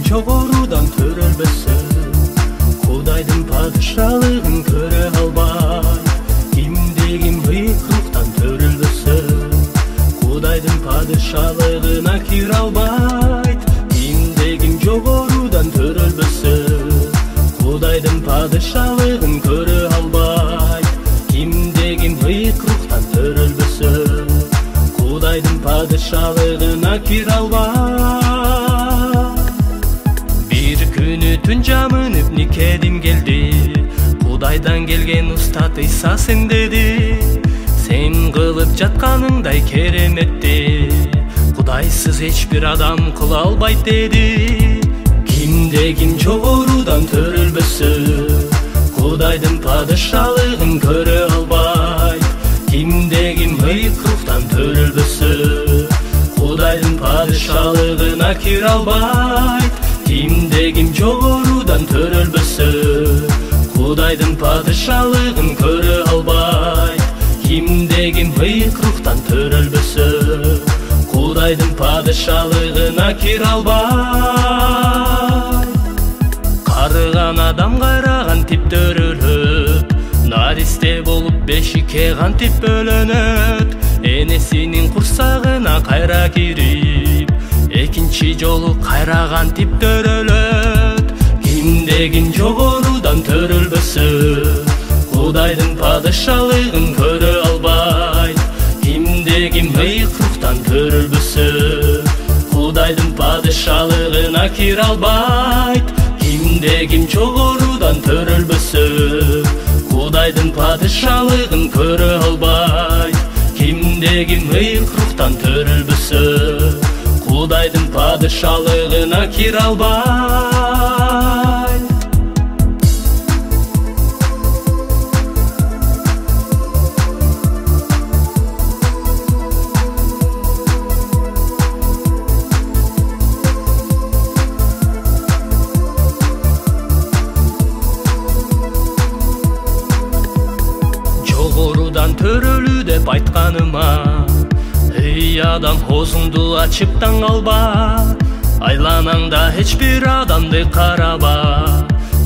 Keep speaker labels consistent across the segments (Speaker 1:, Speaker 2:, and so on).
Speaker 1: жогорудан төрөлбөсүн, Кудайдын падышалыгын көрө албай, кимде-ким быйык руктан төрөлбөсүн, Кудайдын падышалыгына кире албайт, кимде-ким жогорудан төрөлбөсүн, Кудайдын падышалыгын көрө албайт, кимде-ким быйык руктан төрөлбөсүн, Кудайдын падышалыгына кире албайт. Бир күнү түн жамынып никедим келди, Кудайдан келген устат Ыйса сен деди, сен кылып жатканыңдай кереметти, Кудайсыз эч бир адам кыла албайт деди. Кимде-ким жогорудан төрөлбөсүн, Кудайдын падышалыгын көрө албайт, кимде-ким быйык руктан төрөлбөсүн, Кудайдын падышалыгына кире албайт, кимде-ким жогорудан төрөлбөсүн, Кудайдын падышалыгын көрө албайт, кимде-ким быйык руктан төрөлбөсүн, Кудайдын падышалыгына кире албайт. Карыган адам кайраган тип төрөлөт, наристе болуп бешикке кантип бөлөнөт, энесинин курсагына кайра кирип, экинчи жолу кайраган тип төрөлөт. Кимде-ким жогорудан төрөлбөсүн, Кудайдын падышалыгын көрө албайт, кимде-ким быйык руктан төрөлбөсүн, Кудайдын падышалыгына кире албайт, кимде-ким жогорудан төрөлбөсүн, Кудайдын падышалыгын көрө албайт, кимде-ким быйык руктан төрөлбөсүн, Кудайдын падышалыгына кире албайт. Жогорудан төрөлүү деп айтканыма, эй адам, оозуңду ачып таң калба, айланаңда эч бир адамды караба,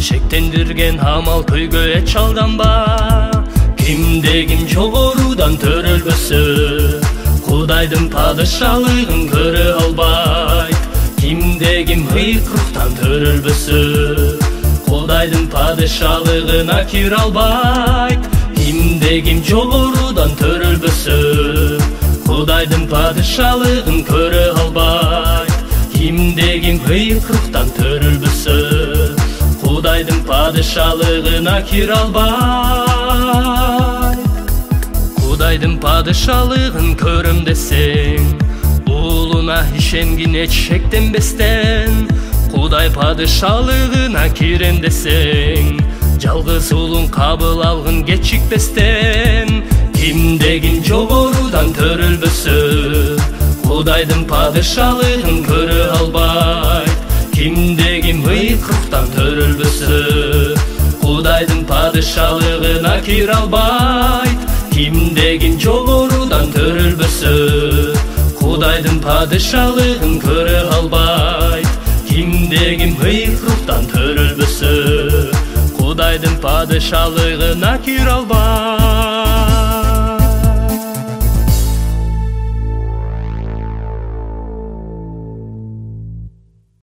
Speaker 1: шектендирген амал көйгө эч алданба. Кимде-ким жогорудан төрөлбөсүн, Кудайдын падышалыгын көрө албайт, кимде-ким быйык руктан төрөлбөсүн, Кудайдын падышалыгына кире албайт, кимде-ким жогорудан төрөлбөсүн, Кудайдын падышалыгын көрө албайт, кимде-ким быйык руктан төрөлбөсүн, Кудайдын падышалыгына кире албайт. Кудайдын падышалыгын көрөм десең, уулуна ишенгин эч шектенбестен, Кудай падышалыгына кирем десең, жалгыз уулун кабыл алгын кечикпестен. Кимде-ким жогорудан төрөлбөсүн, Кудайдын падышалыгын көрө албайт, кимде-ким быйык руктан төрөлбөсүн, Кудайдын падышалыгына кире албайт, кимде-ким жогорудан төрөлбөсүн, Кудайдын падышалыгын көрө албайт, кимде-ким быйык руктан төрөлбөсүн, Кудайдын падышалыгына кире албайт.